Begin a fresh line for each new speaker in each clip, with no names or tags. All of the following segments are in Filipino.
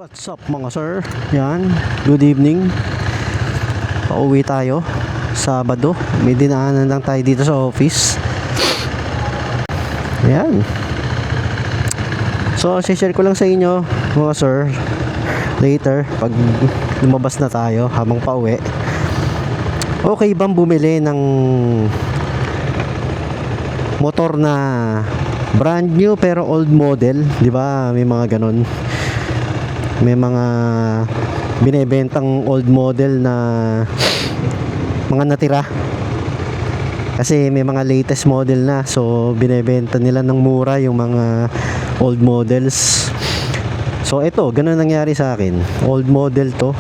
What's up mga sir? Yan, good evening. Pauwi tayo Sabado. May dinaanan lang tayo dito sa office. Yan. So, share ko lang sa inyo mga sir later pag lumabas na tayo habang pauwi. Okay bang bumili ng motor na brand new pero old model? 'Di ba? May mga ganun. May mga binebentang old model na mga natira. Kasi may mga latest model na, so binebenta nila ng mura yung mga old models. So ito, ganun nangyari sa akin. Old model to.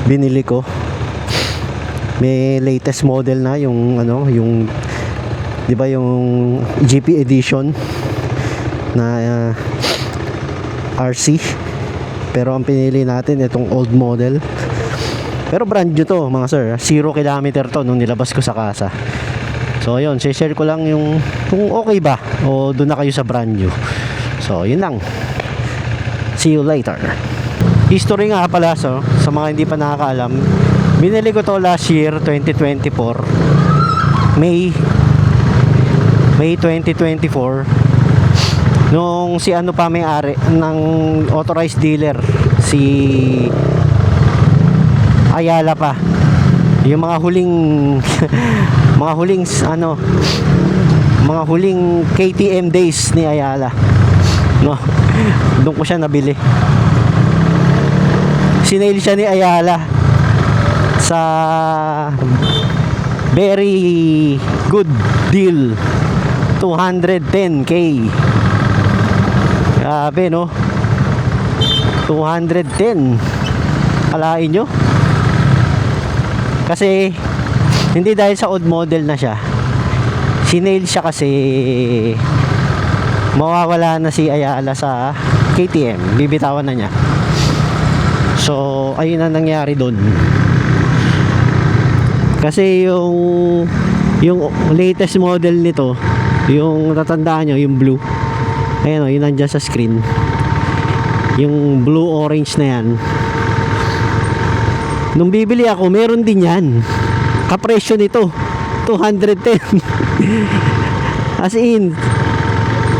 Binili ko. May latest model na yung ano, yung 'di ba yung GP edition na RC. Pero ang pinili natin itong old model. Pero brand new to mga sir. 0 kilometer to nung nilabas ko sa kasa. So ayun, share ko lang yung kung okay ba o doon na kayo sa brand new. So yun lang. See you later. History nga pala sa mga hindi pa nakakaalam. Binili ko to last year 2024. May 2024. Nung si ano pa may-ari ng authorized dealer, si Ayala pa. Yung mga huling mga huling KTM days ni Ayala. No. Doon ko siya nabili. Sinail siya ni Ayala sa very good deal. 210k. Grabe no, 210. Alain nyo. Kasi hindi dahil sa old model na siya. Sinail siya kasi mawawala na si Ayala sa KTM. Bibitawan na niya. So ayun ang nangyari doon. Kasi yung latest model nito, yung tatandaan nyo, yung blue, ayan o, yun nandiyan sa screen, yung blue orange na yan. Nung bibili ako, meron din yan, kapresyo nito 210. As in,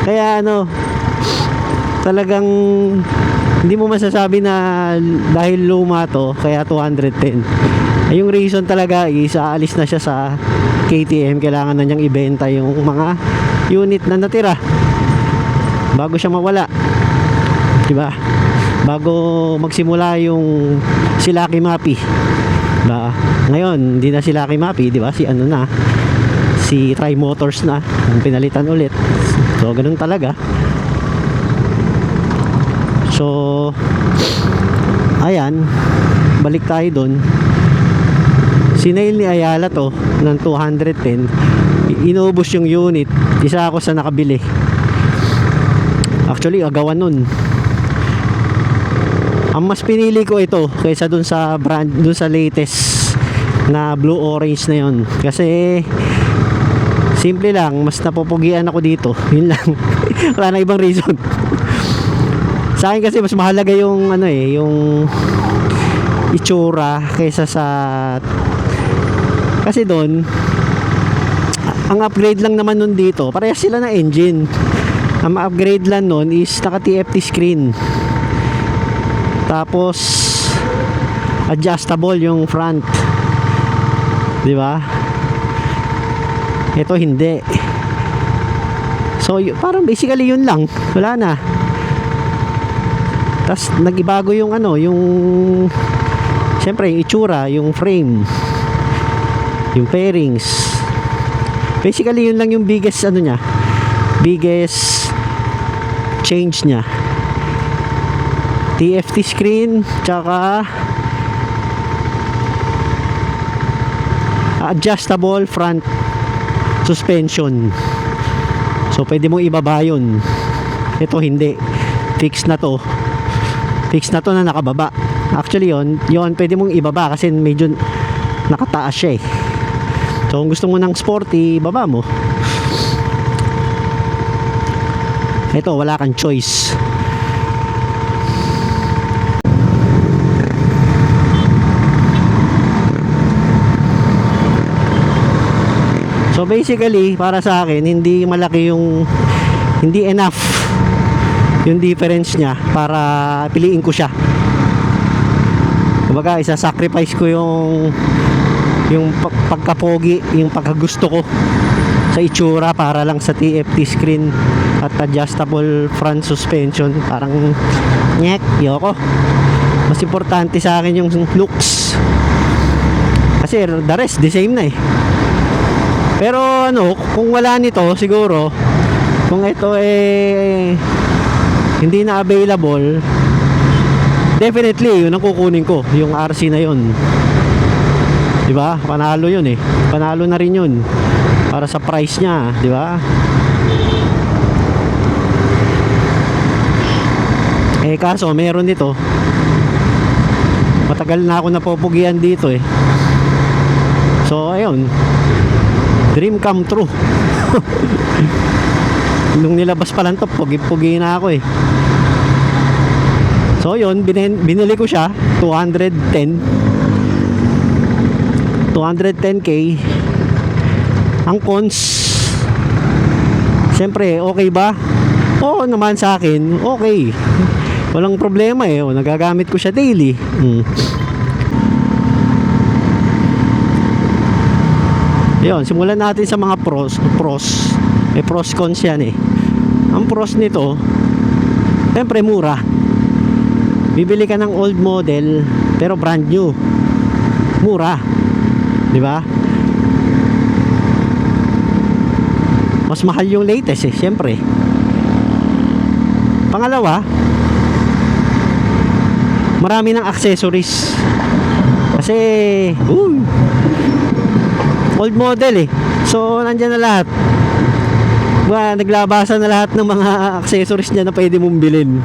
kaya ano, talagang hindi mo masasabi na dahil luma to kaya 210. Yung reason talaga is aalis na siya sa KTM, kailangan na niyang ibenta yung mga unit na natira bago siya mawala, diba? Bago magsimula yung si Lucky Mappy, diba? Ngayon hindi na si Lucky Mappy, diba? Si ano na, si Tri Motors na ang pinalitan ulit. So ganun talaga. So ayan, balik tayo dun. Sinail ni Ayala to ng 210. Inubos yung unit. Isa ako sa nakabili. Actually, agawan nun. Ang mas pinili ko ito kaysa dun sa brand, dun sa latest na blue orange na yon. Kasi simple lang, mas napupugian ako dito. Yun lang. Wala na ibang reason. Sa akin kasi mas mahalaga yung ano yung itsura kaysa sa, kasi doon ang upgrade lang naman nun dito, parehas sila ng engine. Ang upgrade lang nun is naka TFT screen, tapos adjustable yung front, di ba? Ito hindi. So parang basically yun lang, wala na. Tapos nagibago yung ano, yung siyempre yung itsura, yung frame, yung fairings. Basically yun lang yung biggest ano niya, biggest change niya. TFT screen, tsaka adjustable front suspension. So pwede mong ibaba yun. Ito hindi, fix na to. Fix na to na nakababa. Actually yun pwede mong ibaba kasi medyo nakataas siya eh. So kung gusto mo ng sporty, baba mo. Ito wala kang choice. So basically, para sa akin, hindi malaki hindi enough yung difference niya para piliin ko siya. Kumbaga, isa-sacrifice ko yung pagkapogi, yung pagkagusto ko sa itsura para lang sa TFT screen at adjustable front suspension. Parang nyek, yoko. Mas importante sa akin yung looks. Kasi the rest, the same na eh. Pero kung wala nito, siguro, kung ito hindi na available, definitely, yun ang kukunin ko, yung RC na yun. Diba? Panalo yun eh. Panalo na rin yun. Para sa price niya, diba? Kaso, meron dito. Matagal na ako napupugian dito eh. So, ayun. Dream come true. Nung nilabas pa lang to, pugi-pugi na ako eh. So yun, binili ko siya 210k. Ang cons, siyempre okay ba? Oo naman sa akin, okay. Walang problema eh, nagagamit ko siya daily. Yun, simulan natin sa mga pros. May pros cons yan eh. Ang pros nito, siyempre mura. Bibili ka ng old model pero brand new, mura, di ba? Mas mahal yung latest eh, syempre. Pangalawa, marami ng accessories. Kasi old model eh, so nandyan na lahat. Naglabasan na lahat ng mga accessories niya na pwede mong bilhin.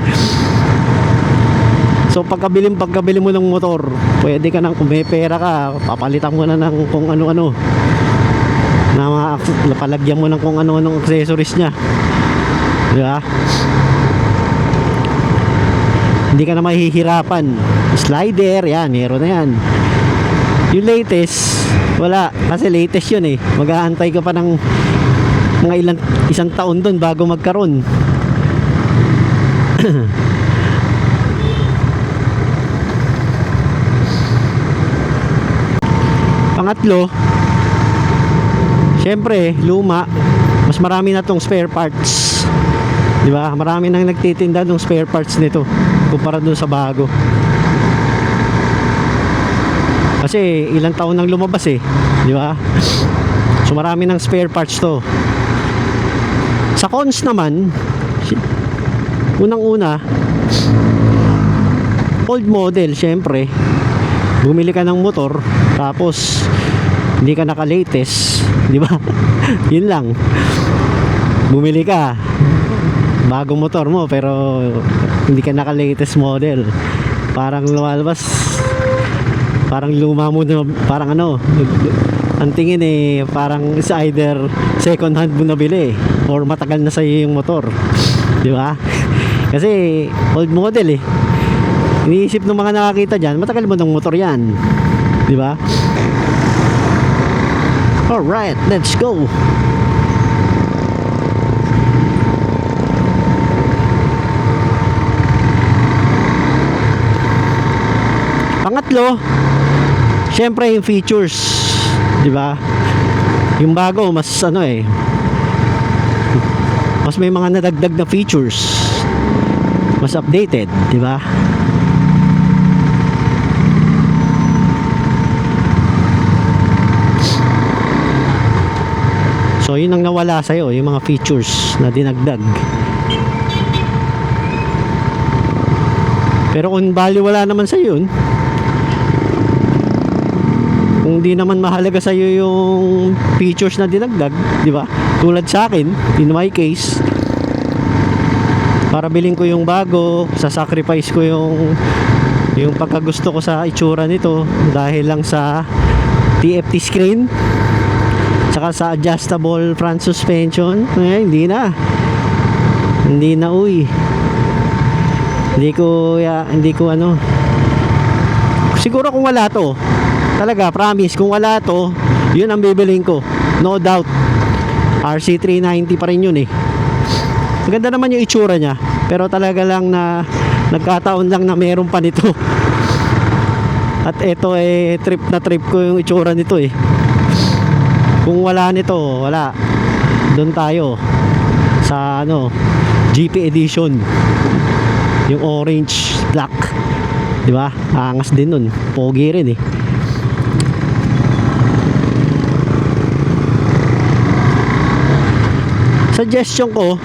So pagkabili mo ng motor, pwede ka nang, kung may pera ka, papalitan mo na ng kung ano-ano, na palagyan mo ng kung ano-anong accessories niya, diba? Hindi ka na mahihirapan. Slider, yan, meron na yan. Yung latest, wala, kasi latest yun eh. Mag-aantay ka pa ng mga isang taon dun bago magkaroon. Pangatlo, syempre luma, mas marami na tong spare parts, di ba? Marami nang nagtitinda ng spare parts nito kumpara dun sa bago. Kasi ilang taon nang lumabas eh, di ba? So marami ng spare parts to. Sa cons naman, unang-una, old model, syempre bumili ka ng motor tapos hindi ka naka-latest, di ba? Yun lang. Bumili ka bagong motor mo pero hindi ka naka-latest model. Parang lumalabas, parang luma mo na, parang ang tingin eh, parang is either second hand mo nabili or matagal na sa'yo yung motor, di ba? Kasi old model eh. Iniisip ng mga nakakita dyan, matagal mo ng motor yan, di ba? Alright, let's go. Pangatlo, syempre yung features, di ba? Yung bago mas mas may mga nadagdag na features, mas updated, di ba? So yun ang nawala sa'yo, yung mga features na dinagdag. Pero kung baliwala naman sa'yo yun, kung di naman mahalaga sa'yo yung features na dinagdag, di ba? Tulad sa akin, in my case, para bilhin ko yung bago, sasacrifice ko yung pagkagusto ko sa itsura nito dahil lang sa TFT screen tsaka sa adjustable front suspension. Hindi na uy, hindi ko siguro kung wala to, talaga promise, kung wala to, yun ang bibilhin ko, no doubt. RC390 pa rin yun eh. Maganda naman yung itsura niya, pero talaga lang na nagkataon lang na meron pa nito. At ito eh, trip na trip ko yung itsura nito eh. Kung wala nito, wala. Doon tayo sa ano, GP edition. Yung orange black. 'Di ba? Angas din nun. Pogi rin eh. Suggestion ko,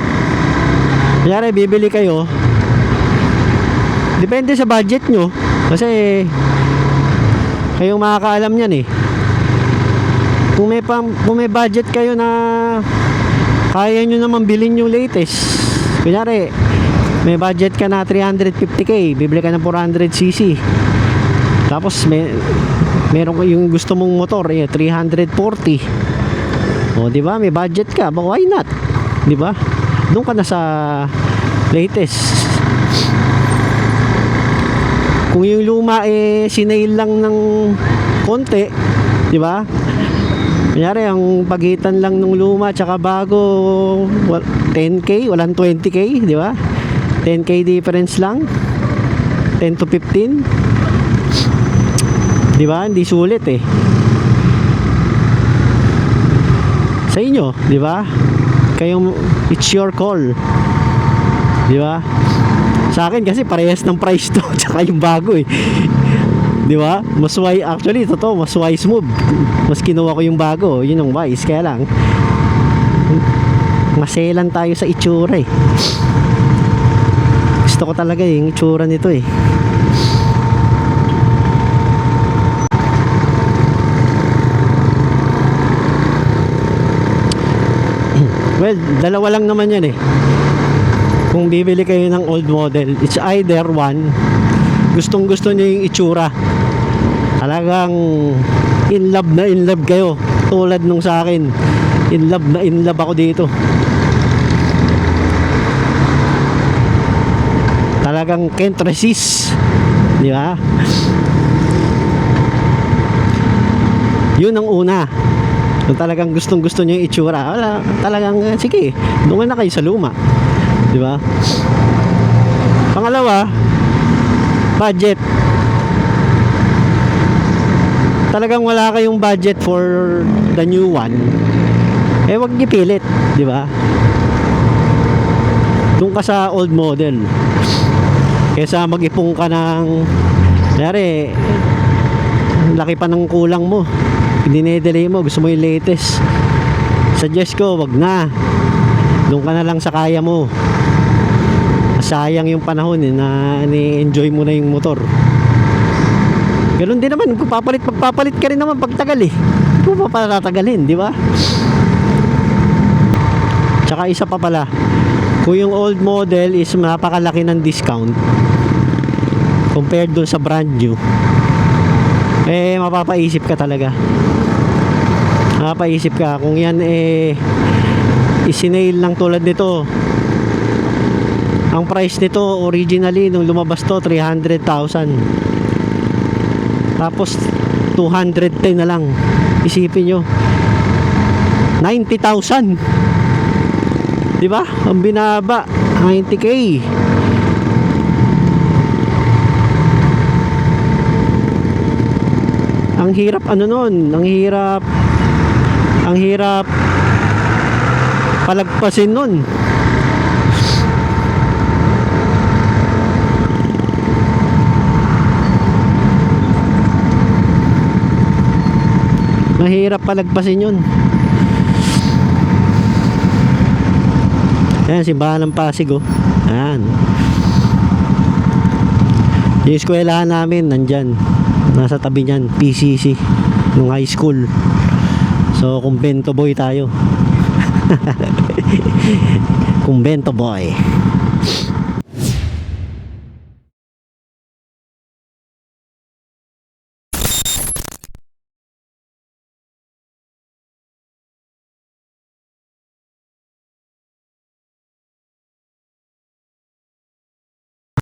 kunyari bibili kayo, depende sa budget nyo. Kasi kayong makakaalam yan eh. Kung may budget kayo na kaya nyo naman bilhin yung latest, kunyari may budget ka na 350k, bibili ka ng 400cc, tapos meron yung gusto mong motor eh, 340. O di ba, may budget ka, but why not? Di ba? Doon ka na sa latest. Kung yung luma eh sinail lang ng konti, di ba? Kunyari ang pagitan lang ng luma tsaka bago 10k, walang 20k, di ba? 10k difference lang. 10 to 15. Di ba? Hindi sulit eh. Sa inyo, di ba? Kayong it's your call. Di ba? Sa akin kasi parehas ng price to tsaka yung bago eh. Di ba? Mas wise, actually totoo, mas wise move. Mas kinuha ko yung bago, yun ang wise. Kaya lang maselan tayo sa itsura eh. Gusto ko talaga yung itsura nito eh. Well, dalawa lang naman yan eh. Kung bibili kayo ng old model, it's either one, gustong gusto niyo yung itsura, talagang in love kayo, tulad nung sa akin, in love ako dito. Talagang can't resist, di ba? Yun ang una. Kung talagang gustong gusto niyo yung itsura, wala, talagang sige, doon na kayo sa luma. Di ba? Pangalawa, budget. Talagang wala kayong budget for the new one, eh wag niyo pilit, di ba? Doon ka sa old model. Kaysa mag-ipong ka ng, kunyari, laki pa ng kulang mo, dinedele mo, gusto mo yung latest, suggest ko, wag na. Doon ka na lang sa kaya mo. Sayang yung panahon eh, na ni-enjoy mo na yung motor. Ganun din naman, kung magpapalit ka rin naman pagtagal eh. Kung pa pala tatagalin, di ba? Tsaka isa pa pala, kung yung old model is napakalaki ng discount compared doon sa brand new, eh mapapaisip ka talaga. Mapapaisip ka kung yan eh isinail lang tulad nito. Ang price nito originally nung lumabas to 300,000. Tapos 210 na lang. Isipin nyo, 90,000. Di ba? Ang binaba, 90k. Ang hirap ano nun, ang hirap palagpasin nun. Mahirap palagpasin yun. Ayan, simbahan ng Pasig oh. Ayan. Yung eskwelahan namin nandyan, nasa tabi nyan, PCC nung high school. So kumbento boy tayo. Kumbento boy.